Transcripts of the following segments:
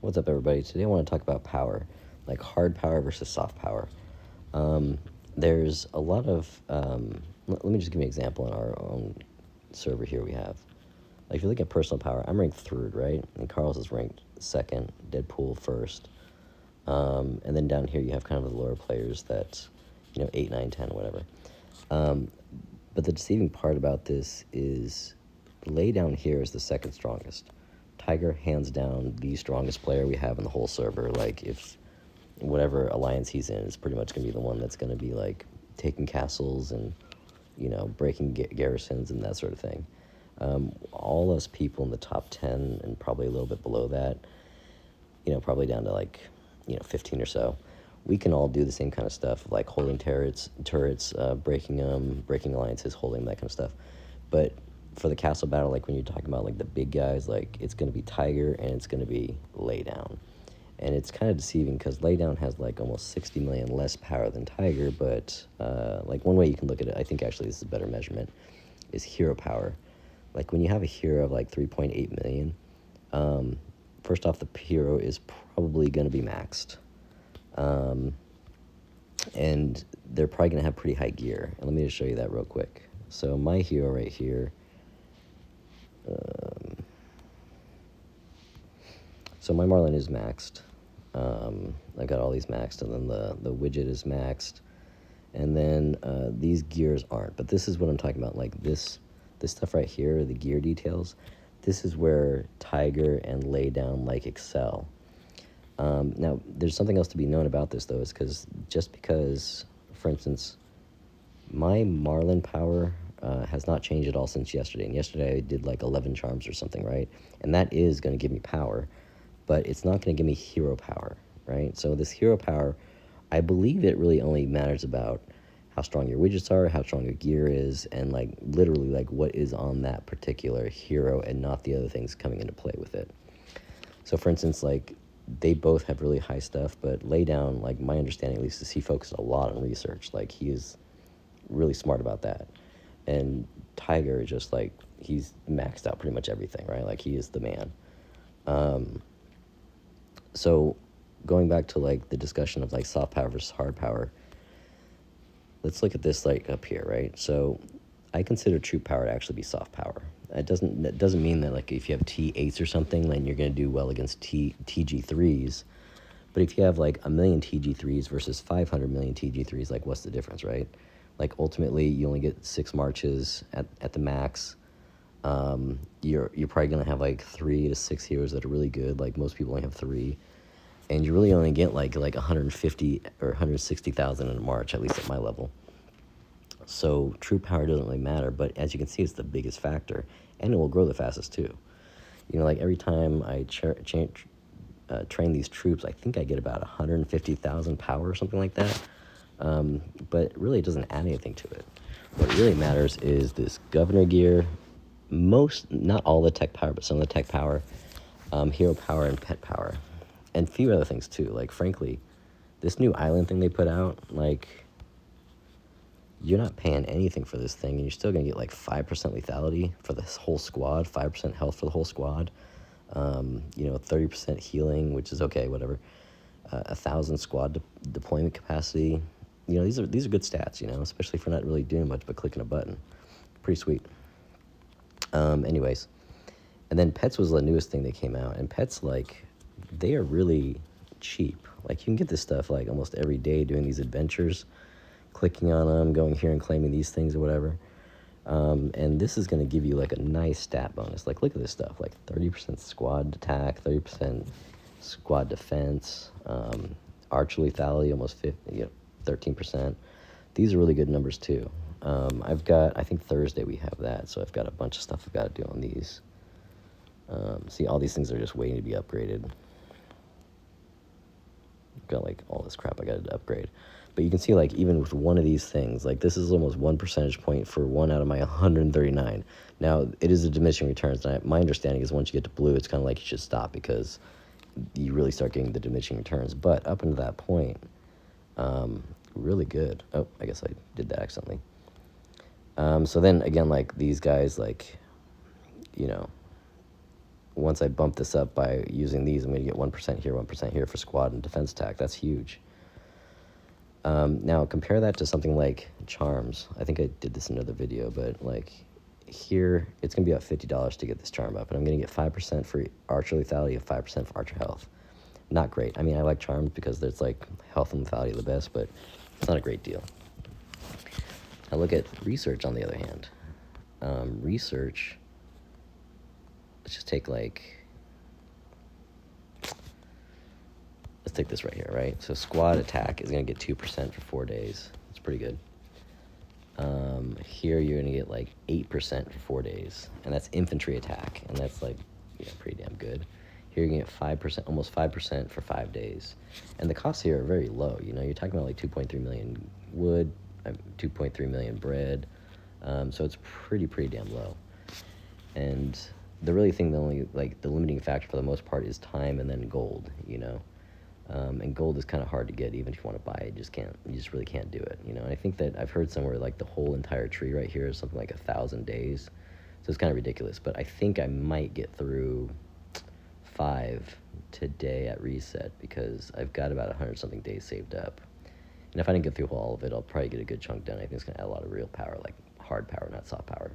What's up, everybody? Today I want to talk about power, like hard power versus soft power. There's a lot of, let me just give you an example on our own server here we have. Like, if you look at personal power, I'm ranked 3rd, right? And Carlos is ranked 2nd, Deadpool 1st. And then down here you have kind of the lower players that, 8, 9, 10, whatever. But the deceiving part about this is Lay down here is the 2nd strongest. Tiger, hands down, the strongest player we have in the whole server. Like, if whatever alliance he's in is pretty much going to be the one that's going to be, like, taking castles and, breaking garrisons and that sort of thing. All us people in the top 10 and probably a little bit below that, probably down to, like, 15 or so, we can all do the same kind of stuff, like holding turrets, breaking them, breaking alliances, holding that kind of stuff. But for the castle battle, like when you're talking about like the big guys, like it's going to be Tiger and it's going to be Laydown. And it's kind of deceiving because Laydown has like almost 60 million less power than Tiger, but like one way you can look at it, I think actually this is a better measurement, is hero power. Like when you have a hero of like 3.8 million, first off, the hero is probably going to be maxed. And they're probably going to have pretty high gear. And let me just show you that real quick. So my hero right here, so my Marlin is maxed. I've got all these maxed, and then the widget is maxed. And then these gears aren't. But this is what I'm talking about. Like this stuff right here, the gear details, this is where Tiger and Laydown like excel. Now, there's something else to be known about this, though, is because, for instance, my Marlin power has not changed at all since yesterday. And yesterday I did like 11 charms or something, right? And that is going to give me power, but it's not going to give me hero power, right? So this hero power, I believe it really only matters about how strong your widgets are, how strong your gear is, and like literally like what is on that particular hero and not the other things coming into play with it. So for instance, like they both have really high stuff, but Laydown, like my understanding at least, is he focuses a lot on research. Like he is really smart about that. And Tiger is just like, he's maxed out pretty much everything, right? Like he is the man. So going back to like the discussion of like soft power versus hard power, let's look at this like up here, right? So I consider true power to actually be soft power. That doesn't mean that like if you have T8s or something, then you're going to do well against TG3s. But if you have like 1 million TG3s versus 500 million TG3s, like what's the difference, right? Like ultimately you only get 6 marches at the max. You're probably going to have like 3 to 6 heroes that are really good. Like most people only have 3. And you really only get like 150 or 160,000 in a march, at least at my level. So true power doesn't really matter, but as you can see, it's the biggest factor, and it will grow the fastest too. Like every time I train these troops, I think I get about 150,000 power or something like that. But really, it doesn't add anything to it. What really matters is this governor gear, not all the tech power, but some of the tech power, hero power, and pet power, and a few other things too. Like frankly, this new island thing they put out, like, you're not paying anything for this thing, and you're still going to get like 5% lethality for this whole squad, 5% health for the whole squad, 30% healing, which is okay, whatever, 1,000 squad deployment capacity. These are good stats, especially for not really doing much but clicking a button. Pretty sweet. Anyways, and then pets was the newest thing that came out, and pets, like, they are really cheap. Like, you can get this stuff like almost every day doing these adventures, clicking on them, going here and claiming these things or whatever. And this is going to give you like a nice stat bonus. Like, look at this stuff, like 30% squad attack, 30% squad defense, archer lethality, almost 13%. These are really good numbers too. I think Thursday we have that, so I've got a bunch of stuff I've got to do on these. See, all these things are just waiting to be upgraded. I've got like all this crap I got to upgrade. But you can see, like, even with one of these things, like, this is almost 1 percentage point for 1 out of my 139. Now, it is a diminishing returns. And my understanding is once you get to blue, it's kind of like you should stop because you really start getting the diminishing returns. But up until that point, really good. Oh, I guess I did that accidentally. So then, again, like, these guys, like, once I bump this up by using these, I'm going to get 1% here, 1% here for squad and defense attack. That's huge. Now compare that to something like charms. I think I did this in another video, but like here, it's going to be about $50 to get this charm up, and I'm going to get 5% for archer lethality and 5% for archer health. Not great. I mean, I like charms because there's like health and lethality are the best, but it's not a great deal. Now look at research on the other hand. Research, let's just take let's take this right here, right? So squad attack is going to get 2% for 4 days. It's pretty good. Here you're going to get like 8% for 4 days, and that's infantry attack, and that's like, yeah, pretty damn good. Here you're going to get 5%, almost 5% for 5 days. And the costs here are very low. You know, you're talking about like 2.3 million wood, 2.3 million bread. So it's pretty damn low. And the really thing, the limiting factor for the most part is time and then gold, you know. And gold is kind of hard to get, even if you want to buy it. You just really can't do it, you know. And I think that I've heard somewhere like the whole entire tree right here is something like 1,000 days. So it's kind of ridiculous. But I think I might get through 5 today at reset because I've got about 100 something days saved up. And if I didn't get through all of it, I'll probably get a good chunk done. I think it's going to add a lot of real power, like hard power, not soft power.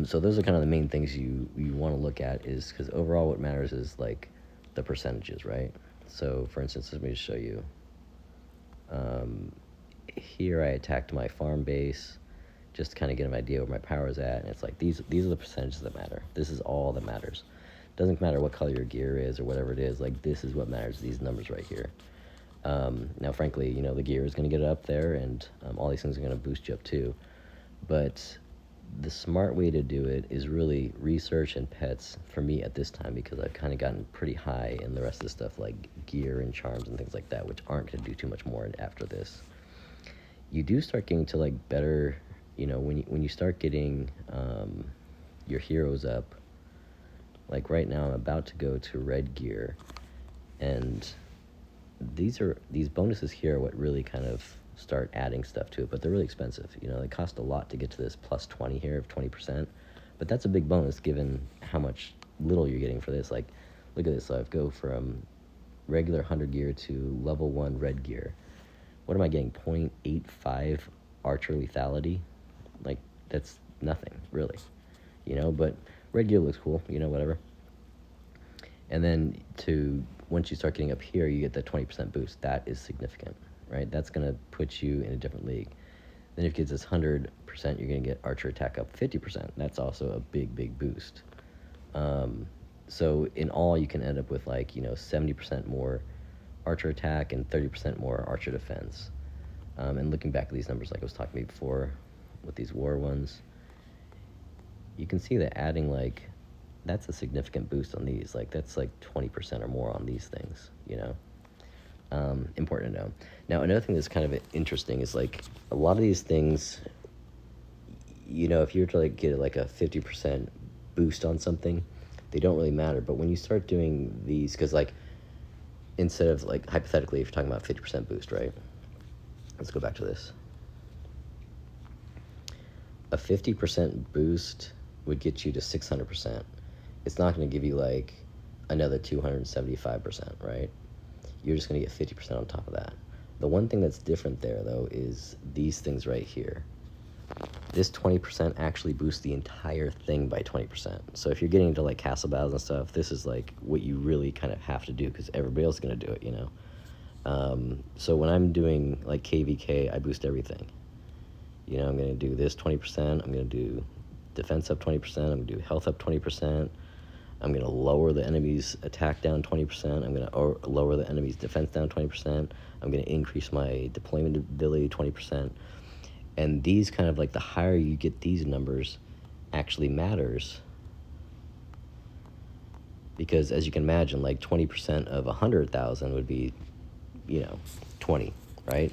So those are kind of the main things you want to look at, is because overall what matters is like the percentages, right? So for instance, let me just show you. Here I attacked my farm base just to kind of get an idea where my power is at, and it's like these are the percentages that matter. This is all that matters. Doesn't matter what color your gear is or whatever it is, like this is what matters, these numbers right here. Now frankly, you know, the gear is going to get it up there, and all these things are going to boost you up too, but the smart way to do it is really research and pets for me at this time, because I've kind of gotten pretty high in the rest of the stuff like gear and charms and things like that, which aren't going to do too much more after this. You do start getting to like better, you know, when you start getting your heroes up. Like right now I'm about to go to red gear, and these bonuses here are what really kind of start adding stuff to it, but they're really expensive. You know, they cost a lot to get to this plus 20 here of 20%, but that's a big bonus given how much little you're getting for this. Like, look at this. So I've go from regular 100 gear to level 1 red gear. What am I getting? 0.85 archer lethality? Like, that's nothing, really. You know, but red gear looks cool, you know, whatever. And then once you start getting up here, you get that 20% boost. That is significant, right? That's going to put you in a different league. Then if it gets this 100%, you're going to get archer attack up 50%. That's also a big boost. So in all, you can end up with like, you know, 70% more archer attack and 30% more archer defense. And looking back at these numbers, like I was talking about before with these war ones, you can see that adding like, that's a significant boost on these. Like that's like 20% or more on these things, you know. Important to know. Now, another thing that's kind of interesting is like a lot of these things, you know, if you were to like get like a 50% boost on something, they don't really matter. But when you start doing these, because like instead of like hypothetically, if you're talking about 50% boost, right? Let's go back to this. A 50% boost would get you to 600%. It's not going to give you like another 275%, right? You're just going to get 50% on top of that. The one thing that's different there, though, is these things right here. This 20% actually boosts the entire thing by 20%. So if you're getting into like castle battles and stuff, this is like what you really kind of have to do because everybody else is going to do it, you know? So when I'm doing like KVK, I boost everything. You know, I'm going to do this 20%. I'm going to do defense up 20%. I'm going to do health up 20%. I'm going to lower the enemy's attack down 20%. I'm going to lower the enemy's defense down 20%. I'm going to increase my deployment ability 20%. And these kind of like the higher you get these numbers actually matters. Because as you can imagine, like 20% of 100,000 would be, you know, 20, right?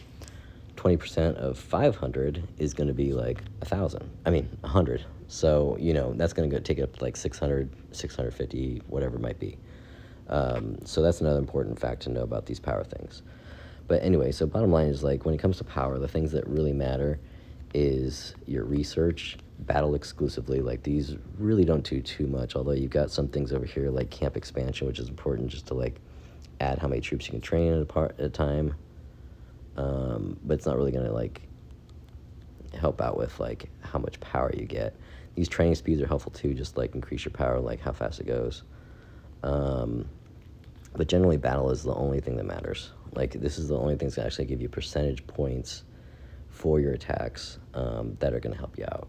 20% of 500 is going to be like 100. So, you know, that's going to go take it up to like 600, 650, whatever it might be. So that's another important fact to know about these power things. But anyway, so bottom line is like when it comes to power, the things that really matter is your research battle exclusively. Like these really don't do too much, although you've got some things over here like camp expansion, which is important just to like add how many troops you can train at a time. But it's not really going to like help out with like how much power you get. These training speeds are helpful too, just like increase your power, like how fast it goes. But generally battle is the only thing that matters. Like this is the only thing that's gonna actually give you percentage points for your attacks that are gonna help you out.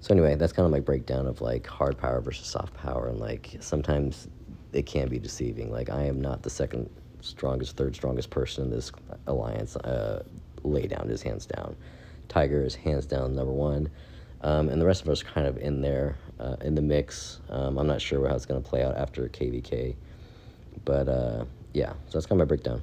So anyway, that's kind of my breakdown of like hard power versus soft power, and like sometimes it can be deceiving. Like I am not the second strongest, third strongest person in this alliance. Lay down is hands down. Tiger is hands down number one, and the rest of us are kind of in there in the mix. I'm not sure how it's going to play out after KVK, but yeah, so that's kind of my breakdown.